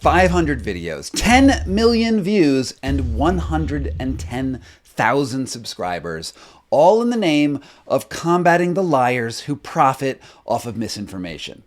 500 videos, 10 million views, and 110,000 subscribers, all in the name of combating the liars who profit off of misinformation.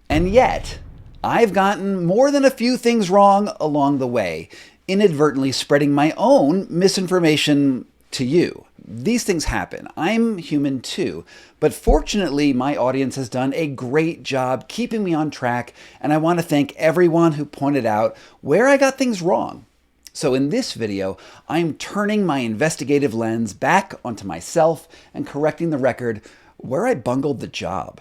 And yet, I've gotten more than a few things wrong along the way, inadvertently spreading my own misinformation to you. These things happen. I'm human too. But fortunately, my audience has done a great job keeping me on track, and I want to thank everyone who pointed out where I got things wrong. So in this video, I'm turning my investigative lens back onto myself and correcting the record where I bungled the job.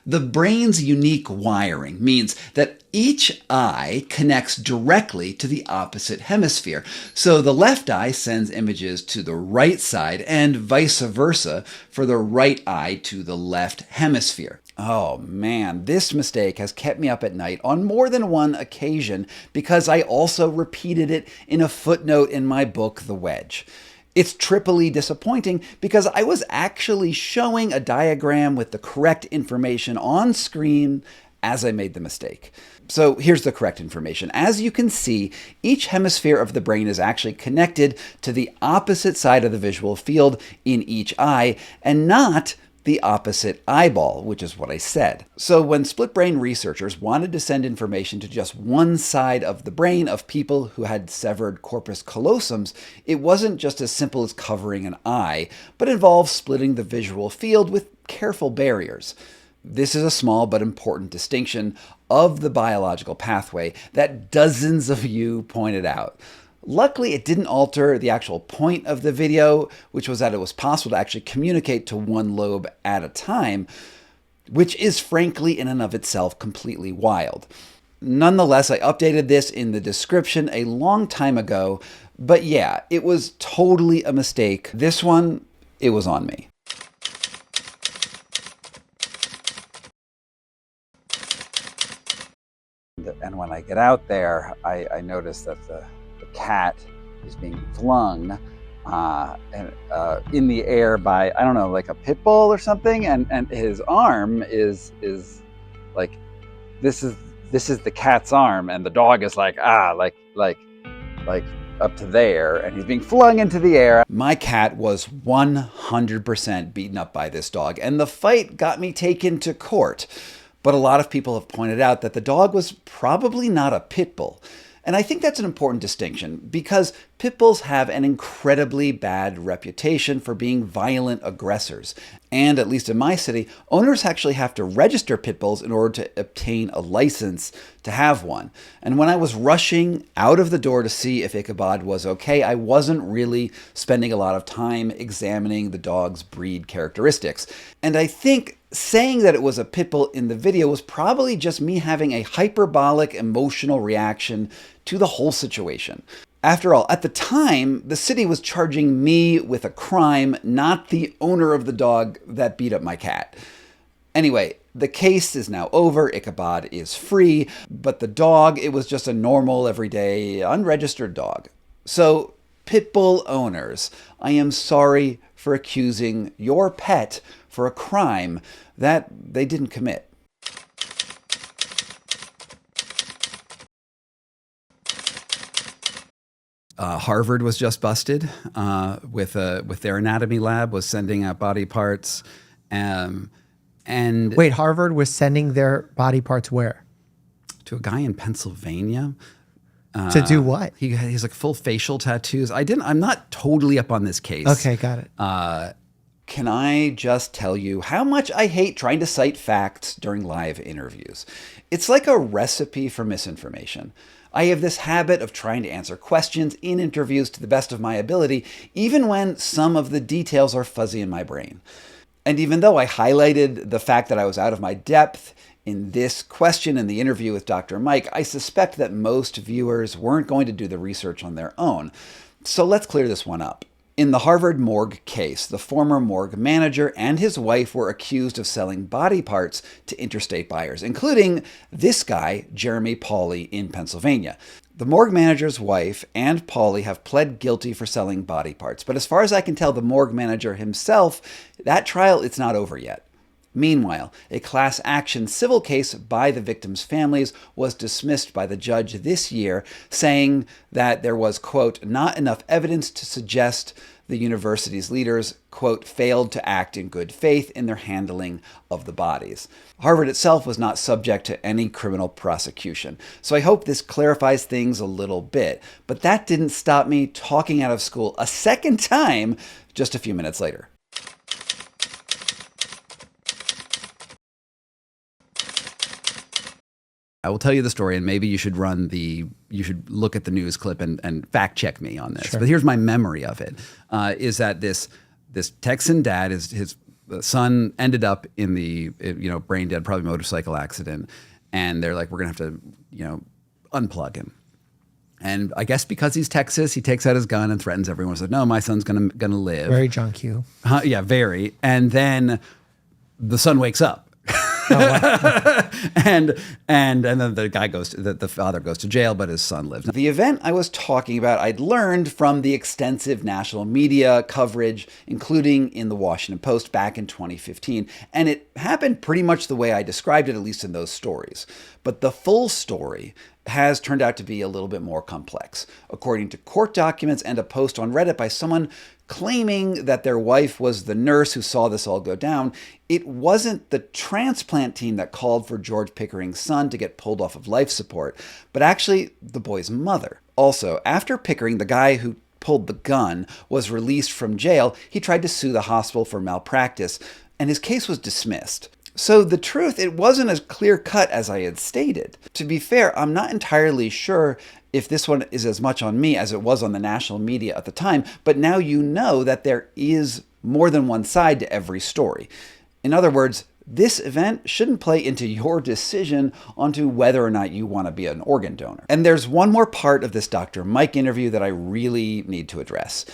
The brain's unique wiring means that each eye connects directly to the opposite hemisphere. So the left eye sends images to the right side and vice versa for the right eye to the left hemisphere. Oh man, this mistake has kept me up at night on more than one occasion because I also repeated it in a footnote in my book, The Wedge. It's triply disappointing because I was actually showing a diagram with the correct information on screen as I made the mistake. So here's the correct information. As you can see, each hemisphere of the brain is actually connected to the opposite side of the visual field in each eye and not the opposite eyeball, which is what I said. So when split brain researchers wanted to send information to just one side of the brain of people who had severed corpus callosums, it wasn't just as simple as covering an eye, but involved splitting the visual field with careful barriers. This is a small but important distinction of the biological pathway that dozens of you pointed out. Luckily, it didn't alter the actual point of the video, which was that it was possible to actually communicate to one lobe at a time, which is frankly in and of itself completely wild. Nonetheless, I updated this in the description a long time ago, but yeah, it was totally a mistake. This one, it was on me. And when I get out there, I notice that the cat is being flung in the air by, I don't know, like a pit bull or something, and his arm is like, this is the cat's arm, and the dog is like up to there, and he's being flung into the air. My cat was 100% beaten up by this dog, and the fight got me taken to court. But a lot of people have pointed out that the dog was probably not a pit bull. And I think that's an important distinction because pit bulls have an incredibly bad reputation for being violent aggressors. And at least in my city, owners actually have to register pit bulls in order to obtain a license to have one. And when I was rushing out of the door to see if Ichabod was okay, I wasn't really spending a lot of time examining the dog's breed characteristics. And I think saying that it was a pit bull in the video was probably just me having a hyperbolic emotional reaction to the whole situation. After all, at the time, the city was charging me with a crime, not the owner of the dog that beat up my cat. Anyway, the case is now over, Ichabod is free, but the dog, it was just a normal, everyday, unregistered dog. So, pit bull owners, I am sorry for accusing your pet for a crime that they didn't commit. Harvard was just busted with their anatomy lab, was sending out body parts. And wait, Harvard was sending their body parts where? To a guy in Pennsylvania. To do what? He's like full facial tattoos. I'm not totally up on this case. Okay, got it. Can I just tell you how much I hate trying to cite facts during live interviews? It's like a recipe for misinformation. I have this habit of trying to answer questions in interviews to the best of my ability, even when some of the details are fuzzy in my brain. And even though I highlighted the fact that I was out of my depth in this question in the interview with Dr. Mike, I suspect that most viewers weren't going to do the research on their own. So let's clear this one up. In the Harvard morgue case, the former morgue manager and his wife were accused of selling body parts to interstate buyers, including this guy, Jeremy Pauley, in Pennsylvania. The morgue manager's wife and Paulie have pled guilty for selling body parts. But as far as I can tell, the morgue manager himself, that trial, it's not over yet. Meanwhile, a class action civil case by the victims' families was dismissed by the judge this year, saying that there was, quote, not enough evidence to suggest the university's leaders, quote, failed to act in good faith in their handling of the bodies. Harvard itself was not subject to any criminal prosecution. So I hope this clarifies things a little bit. But that didn't stop me talking out of school a second time just a few minutes later. I will tell you the story, and maybe you should look at the news clip and fact check me on this. Sure. But here's my memory of it: is that this Texan dad, his son ended up in the brain dead, probably motorcycle accident, and they're like, we're gonna have to unplug him. And I guess because he's Texas, he takes out his gun and threatens everyone. Says, no, my son's gonna live. Very John Q. Yeah, very. And then the son wakes up. and then the father goes to jail, but his son lives. The event I was talking about, I'd learned from the extensive national media coverage, including in the Washington Post back in 2015. And it happened pretty much the way I described it, at least in those stories. But the full story has turned out to be a little bit more complex. According to court documents and a post on Reddit by someone claiming that their wife was the nurse who saw this all go down, it wasn't the transplant team that called for George Pickering's son to get pulled off of life support, but actually the boy's mother. Also, after Pickering, the guy who pulled the gun, was released from jail, he tried to sue the hospital for malpractice, and his case was dismissed. So the truth, it wasn't as clear-cut as I had stated. To be fair, I'm not entirely sure if this one is as much on me as it was on the national media at the time, but now you know that there is more than one side to every story. In other words, this event shouldn't play into your decision onto whether or not you want to be an organ donor. And there's one more part of this Dr. Mike interview that I really need to address.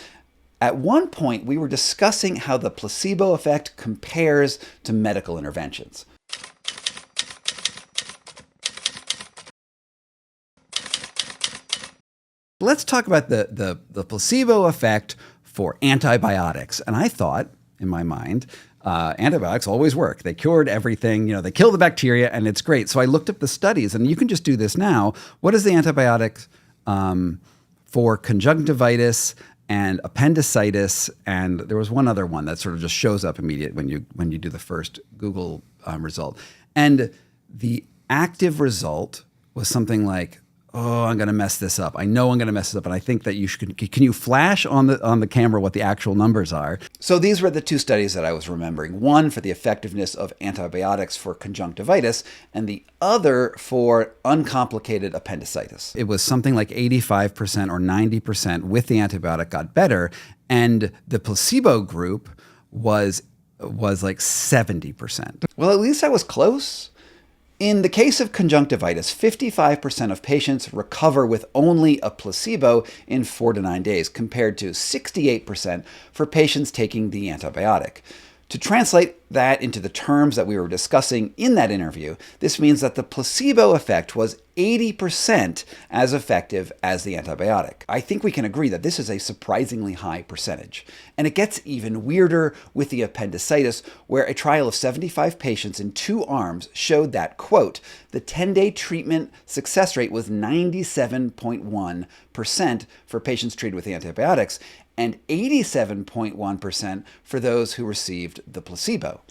At one point, we were discussing how the placebo effect compares to medical interventions. Let's talk about the placebo effect for antibiotics. And I thought, in my mind, antibiotics always work. They cured everything. They kill the bacteria, and it's great. So I looked up the studies, and you can just do this now. What is the antibiotic for conjunctivitis and appendicitis? And there was one other one that sort of just shows up immediately when you do the first Google result. And the active result was something like, oh, I'm going to mess this up. I know I'm going to mess this up. And I think that can you flash on the camera what the actual numbers are? So these were the two studies that I was remembering. One for the effectiveness of antibiotics for conjunctivitis, and the other for uncomplicated appendicitis. It was something like 85% or 90% with the antibiotic got better. And the placebo group was like 70%. Well, at least I was close. In the case of conjunctivitis, 55% of patients recover with only a placebo in 4 to 9 days, compared to 68% for patients taking the antibiotic. To translate that into the terms that we were discussing in that interview, this means that the placebo effect was 80% as effective as the antibiotic. I think we can agree that this is a surprisingly high percentage. And it gets even weirder with the appendicitis, where a trial of 75 patients in 2 arms showed that, quote, the 10-day treatment success rate was 97.1% for patients treated with antibiotics, and 87.1% for those who received the placebo.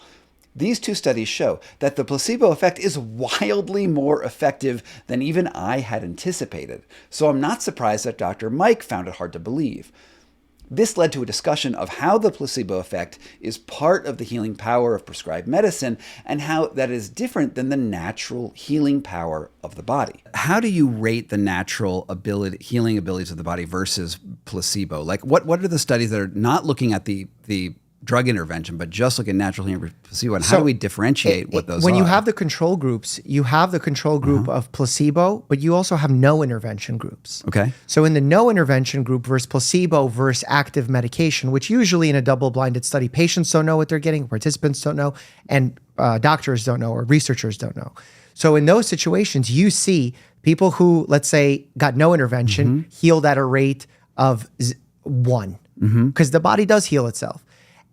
These two studies show that the placebo effect is wildly more effective than even I had anticipated. So I'm not surprised that Dr. Mike found it hard to believe. This led to a discussion of how the placebo effect is part of the healing power of prescribed medicine and how that is different than the natural healing power of the body. How do you rate the natural healing abilities of the body versus placebo? Like what are the studies that are not looking at the drug intervention, but just look at natural healing versus placebo. And how do we differentiate what those are? When you have the control groups, you have the control group of placebo, but you also have no intervention groups. Okay. So in the no intervention group versus placebo versus active medication, which usually in a double-blinded study, patients don't know what they're getting, participants don't know, and doctors don't know, or researchers don't know. So in those situations, you see people who, let's say, got no intervention, healed at a rate of 1, because the body does heal itself.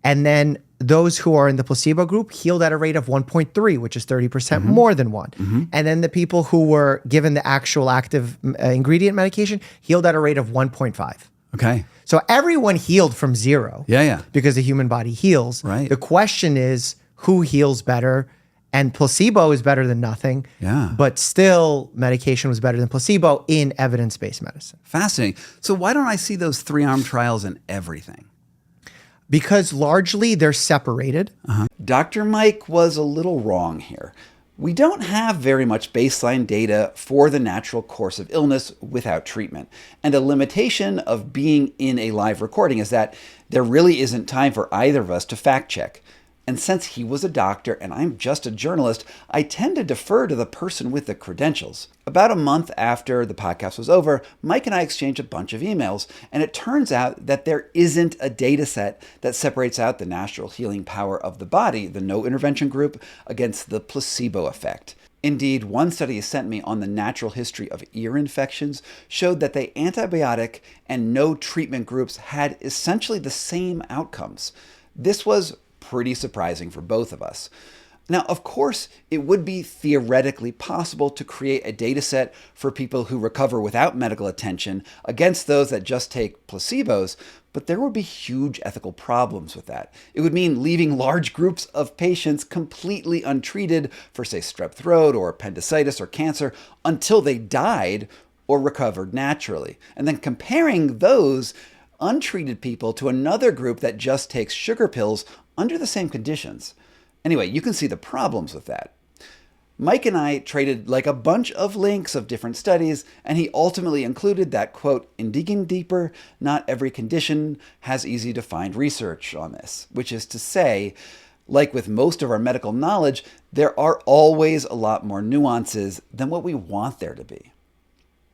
And then those who are in the placebo group healed at a rate of 1.3, which is 30% more than 1. And then the people who were given the actual active ingredient medication healed at a rate of 1.5. Okay. So everyone healed from 0. Yeah. Because the human body heals. Right. The question is, who heals better? And placebo is better than nothing. Yeah. But still, medication was better than placebo in evidence-based medicine. Fascinating. So why don't I see those 3-arm trials in everything? Because largely they're separated. Dr. Mike was a little wrong here. We don't have very much baseline data for the natural course of illness without treatment. And a limitation of being in a live recording is that there really isn't time for either of us to fact check. And since he was a doctor and I'm just a journalist, I tend to defer to the person with the credentials. About a month after the podcast was over, Mike and I exchanged a bunch of emails, and it turns out that there isn't a data set that separates out the natural healing power of the body, the no intervention group, against the placebo effect. Indeed, one study he sent me on the natural history of ear infections showed that the antibiotic and no treatment groups had essentially the same outcomes. This was pretty surprising for both of us. Now, of course, it would be theoretically possible to create a data set for people who recover without medical attention against those that just take placebos, but there would be huge ethical problems with that. It would mean leaving large groups of patients completely untreated for, say, strep throat or appendicitis or cancer until they died or recovered naturally, and then comparing those untreated people to another group that just takes sugar pills under the same conditions. Anyway, you can see the problems with that. Mike and I traded like a bunch of links of different studies, and he ultimately included that, quote, in digging deeper, not every condition has easy to find research on this, which is to say, like with most of our medical knowledge, there are always a lot more nuances than what we want there to be.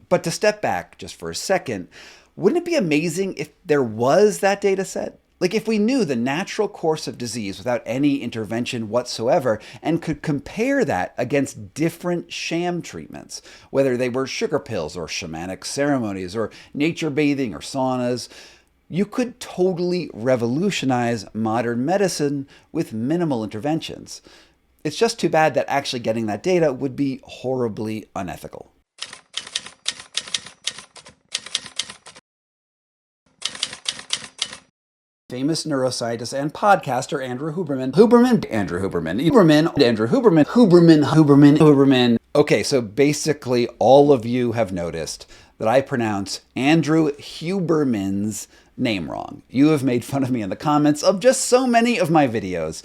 But to step back just for a second, wouldn't it be amazing if there was that data set? Like if we knew the natural course of disease without any intervention whatsoever and could compare that against different sham treatments, whether they were sugar pills or shamanic ceremonies or nature bathing or saunas, you could totally revolutionize modern medicine with minimal interventions. It's just too bad that actually getting that data would be horribly unethical. Famous neuroscientist and podcaster Andrew Huberman. Huberman. Okay, so basically all of you have noticed that I pronounce Andrew Huberman's name wrong. You have made fun of me in the comments of just so many of my videos.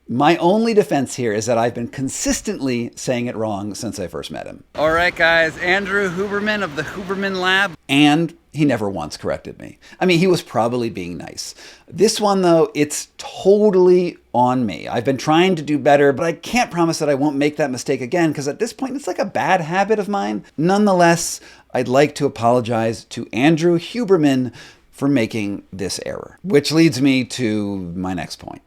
My only defense here is that I've been consistently saying it wrong since I first met him. All right, guys, Andrew Huberman of the Huberman Lab. And he never once corrected me. I mean, he was probably being nice. This one, though, it's totally on me. I've been trying to do better, but I can't promise that I won't make that mistake again, because at this point, it's like a bad habit of mine. Nonetheless, I'd like to apologize to Andrew Huberman for making this error, which leads me to my next point.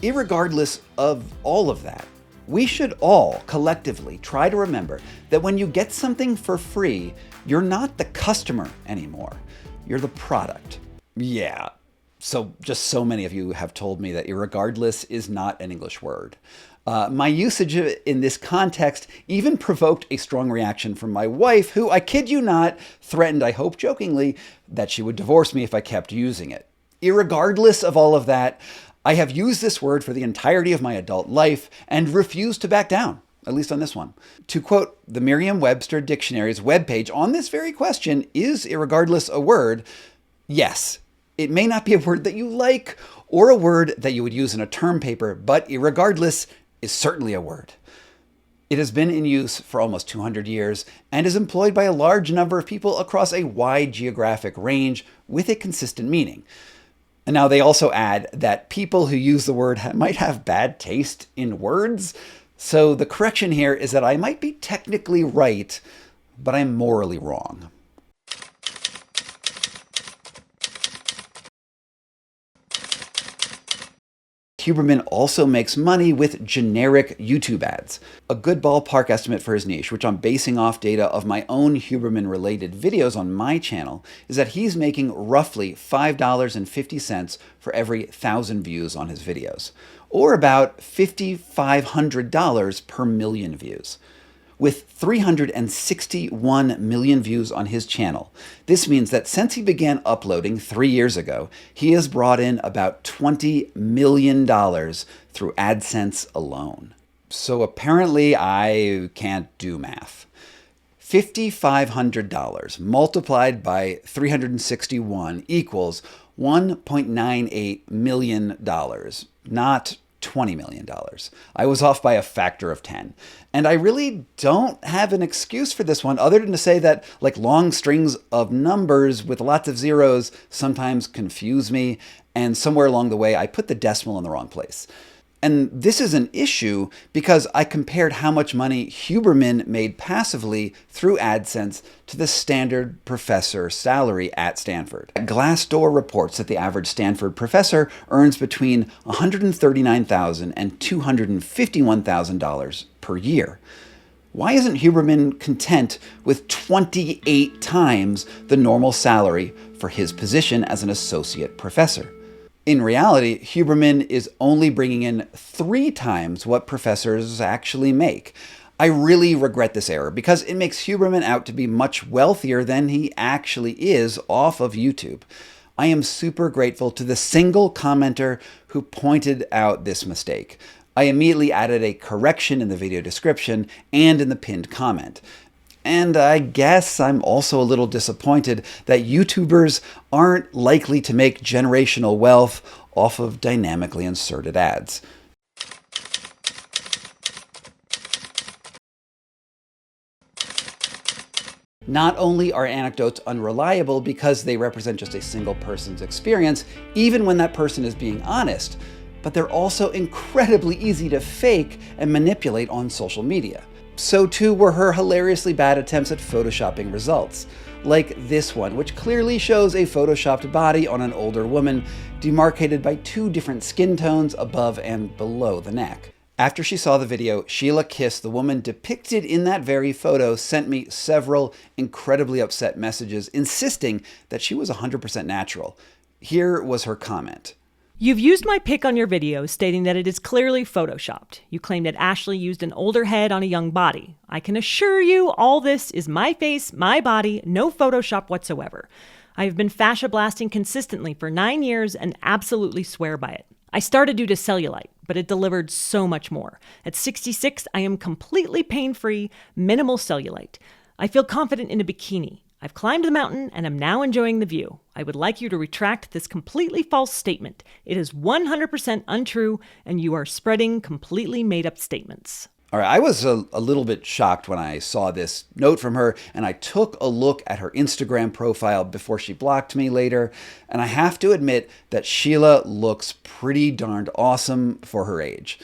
Irregardless of all of that, we should all collectively try to remember that when you get something for free, you're not the customer anymore. You're the product. Yeah, so just so many of you have told me that irregardless is not an English word. My usage of it in this context even provoked a strong reaction from my wife, who, I kid you not, threatened, I hope jokingly, that she would divorce me if I kept using it. Irregardless of all of that, I have used this word for the entirety of my adult life and refuse to back down, at least on this one. To quote the Merriam-Webster Dictionary's webpage on this very question, is irregardless a word? Yes. It may not be a word that you like or a word that you would use in a term paper, but irregardless is certainly a word. It has been in use for almost 200 years and is employed by a large number of people across a wide geographic range with a consistent meaning. And now they also add that people who use the word might have bad taste in words. So the correction here is that I might be technically right, but I'm morally wrong. Huberman also makes money with generic YouTube ads. A good ballpark estimate for his niche, which I'm basing off data of my own Huberman-related videos on my channel, is that he's making roughly $5.50 for every 1,000 views on his videos, or about $5,500 per million views. With 361 million views on his channel. This means that since he began uploading 3 years ago, he has brought in about $20 million through AdSense alone. So apparently I can't do math. $5,500 multiplied by 361 equals $1.98 million, not $20 million. I was off by a factor of 10. And I really don't have an excuse for this one other than to say that like long strings of numbers with lots of zeros sometimes confuse me, and somewhere along the way I put the decimal in the wrong place. And this is an issue because I compared how much money Huberman made passively through AdSense to the standard professor salary at Stanford. Glassdoor reports that the average Stanford professor earns between $139,000 and $251,000 per year. Why isn't Huberman content with 28 times the normal salary for his position as an associate professor? In reality, Huberman is only bringing in 3 times what professors actually make. I really regret this error because it makes Huberman out to be much wealthier than he actually is off of YouTube. I am super grateful to the single commenter who pointed out this mistake. I immediately added a correction in the video description and in the pinned comment. And I guess I'm also a little disappointed that YouTubers aren't likely to make generational wealth off of dynamically inserted ads. Not only are anecdotes unreliable because they represent just a single person's experience, even when that person is being honest, but they're also incredibly easy to fake and manipulate on social media. So too were her hilariously bad attempts at photoshopping results, like this one, which clearly shows a photoshopped body on an older woman, demarcated by 2 different skin tones above and below the neck. After she saw the video, Sheila Kiss, the woman depicted in that very photo, sent me several incredibly upset messages insisting that she was 100% natural. Here was her comment. You've used my pic on your video, stating that it is clearly photoshopped. You claim that Ashley used an older head on a young body. I can assure you all this is my face, my body, no Photoshop whatsoever. I have been fascia blasting consistently for 9 years and absolutely swear by it. I started due to cellulite, but it delivered so much more. At 66, I am completely pain-free, minimal cellulite. I feel confident in a bikini. I've climbed the mountain and am now enjoying the view. I would like you to retract this completely false statement. It is 100% untrue, and you are spreading completely made-up statements. All right, I was a little bit shocked when I saw this note from her, and I took a look at her Instagram profile before she blocked me later, and I have to admit that Sheila looks pretty darned awesome for her age.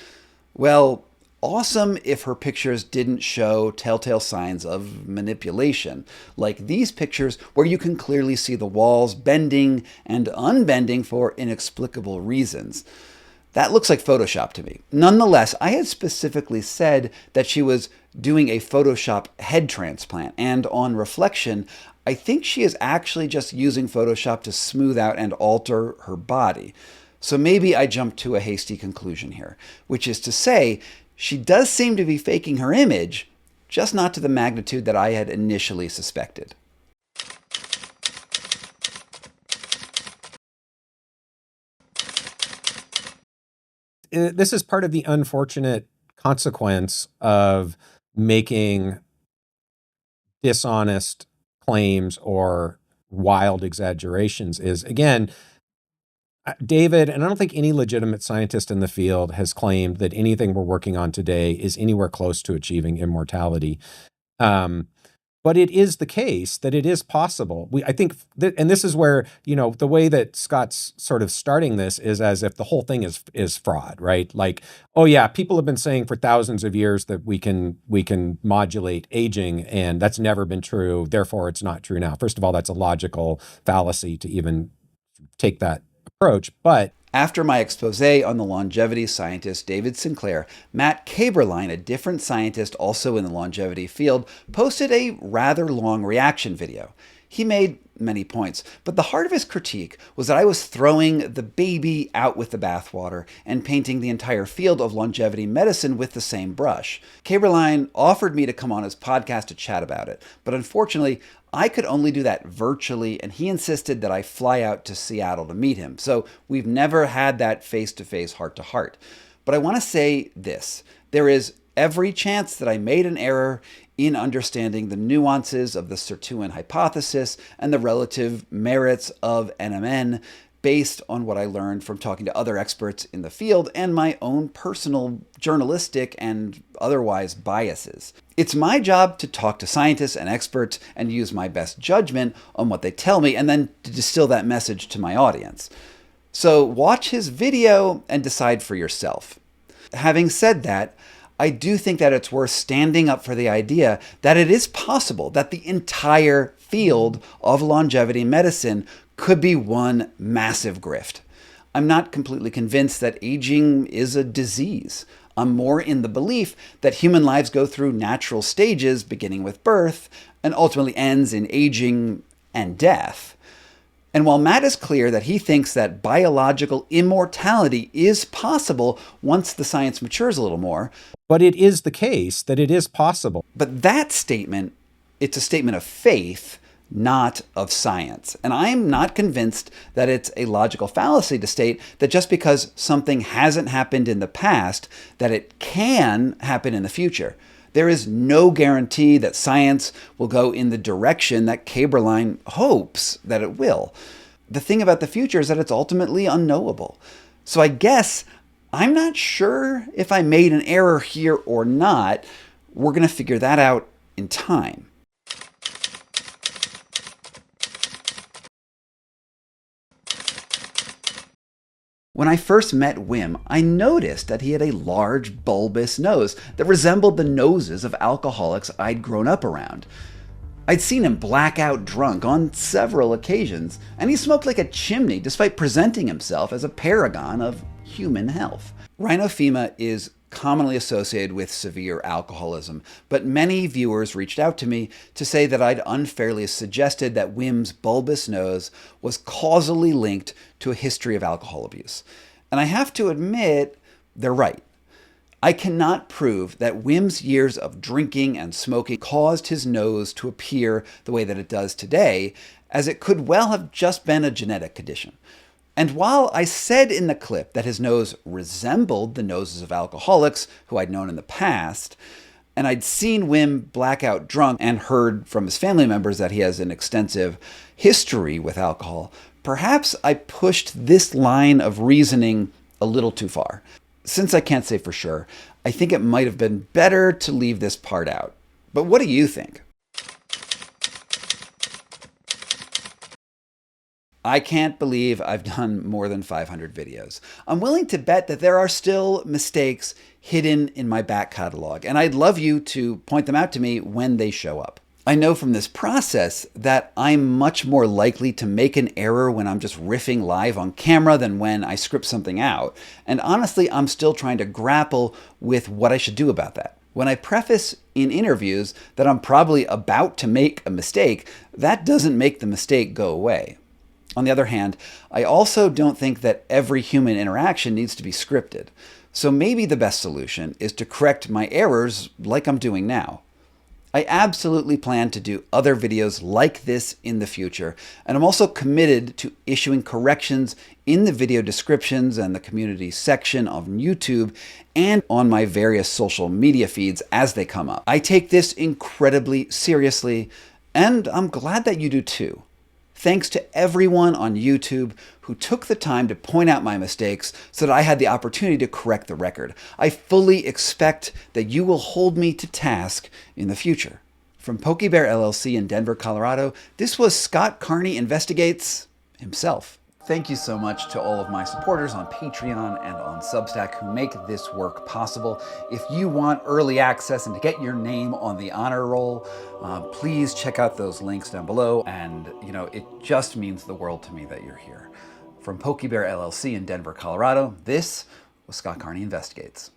Well, awesome if her pictures didn't show telltale signs of manipulation, like these pictures where you can clearly see the walls bending and unbending for inexplicable reasons. That looks like Photoshop to me. Nonetheless, I had specifically said that she was doing a Photoshop head transplant, and on reflection, I think she is actually just using Photoshop to smooth out and alter her body. So maybe I jumped to a hasty conclusion here, which is to say, she does seem to be faking her image, just not to the magnitude that I had initially suspected. This is part of the unfortunate consequence of making dishonest claims or wild exaggerations is, again, David, and I don't think any legitimate scientist in the field has claimed that anything we're working on today is anywhere close to achieving immortality. But it is the case that it is possible. I think that, and this is where, the way that Scott's sort of starting this is as if the whole thing is fraud, right? Like, oh yeah, people have been saying for thousands of years that we can modulate aging, and that's never been true. Therefore, it's not true now. First of all, that's a logical fallacy to even take that approach. But after my expose on the longevity scientist David Sinclair, Matt Kaeberlein, a different scientist also in the longevity field, posted a rather long reaction video. He made many points, but the heart of his critique was that I was throwing the baby out with the bathwater and painting the entire field of longevity medicine with the same brush. Kaeberlein offered me to come on his podcast to chat about it, but unfortunately, I could only do that virtually, and he insisted that I fly out to Seattle to meet him. So we've never had that face-to-face, heart-to-heart. But I want to say this. There is every chance that I made an error in understanding the nuances of the sirtuin hypothesis and the relative merits of NMN based on what I learned from talking to other experts in the field and my own personal journalistic and otherwise biases. It's my job to talk to scientists and experts and use my best judgment on what they tell me and then to distill that message to my audience. So watch his video and decide for yourself. Having said that, I do think that it's worth standing up for the idea that it is possible that the entire field of longevity medicine could be one massive grift. I'm not completely convinced that aging is a disease. I'm more in the belief that human lives go through natural stages, beginning with birth, and ultimately ends in aging and death. And while Matt is clear that he thinks that biological immortality is possible once the science matures a little more, but it is the case that it is possible. But that statement, it's a statement of faith, not of science. And I'm not convinced that it's a logical fallacy to state that just because something hasn't happened in the past, that it can happen in the future. There is no guarantee that science will go in the direction that Kaeberlein hopes that it will. The thing about the future is that it's ultimately unknowable. So I guess I'm not sure if I made an error here or not. We're going to figure that out in time. When I first met Wim, I noticed that he had a large, bulbous nose that resembled the noses of alcoholics I'd grown up around. I'd seen him blackout drunk on several occasions, and he smoked like a chimney despite presenting himself as a paragon of human health. Rhinophyma is commonly associated with severe alcoholism, but many viewers reached out to me to say that I'd unfairly suggested that Wim's bulbous nose was causally linked to a history of alcohol abuse. And I have to admit, they're right. I cannot prove that Wim's years of drinking and smoking caused his nose to appear the way that it does today, as it could well have just been a genetic condition. And while I said in the clip that his nose resembled the noses of alcoholics who I'd known in the past, and I'd seen Wim blackout drunk and heard from his family members that he has an extensive history with alcohol, perhaps I pushed this line of reasoning a little too far. Since I can't say for sure, I think it might have been better to leave this part out. But what do you think? I can't believe I've done more than 500 videos. I'm willing to bet that there are still mistakes hidden in my back catalog, and I'd love you to point them out to me when they show up. I know from this process that I'm much more likely to make an error when I'm just riffing live on camera than when I script something out. And honestly, I'm still trying to grapple with what I should do about that. When I preface in interviews that I'm probably about to make a mistake, that doesn't make the mistake go away. On the other hand, I also don't think that every human interaction needs to be scripted. So maybe the best solution is to correct my errors like I'm doing now. I absolutely plan to do other videos like this in the future, and I'm also committed to issuing corrections in the video descriptions and the community section on YouTube and on my various social media feeds as they come up. I take this incredibly seriously, and I'm glad that you do too. Thanks to everyone on YouTube who took the time to point out my mistakes so that I had the opportunity to correct the record. I fully expect that you will hold me to task in the future. From Pokey Bear LLC in Denver, Colorado, this was Scott Carney Investigates himself. Thank you so much to all of my supporters on Patreon and on Substack who make this work possible. If you want early access and to get your name on the honor roll, please check out those links down below. And, it just means the world to me that you're here. From Pokey Bear LLC in Denver, Colorado, this was Scott Carney Investigates.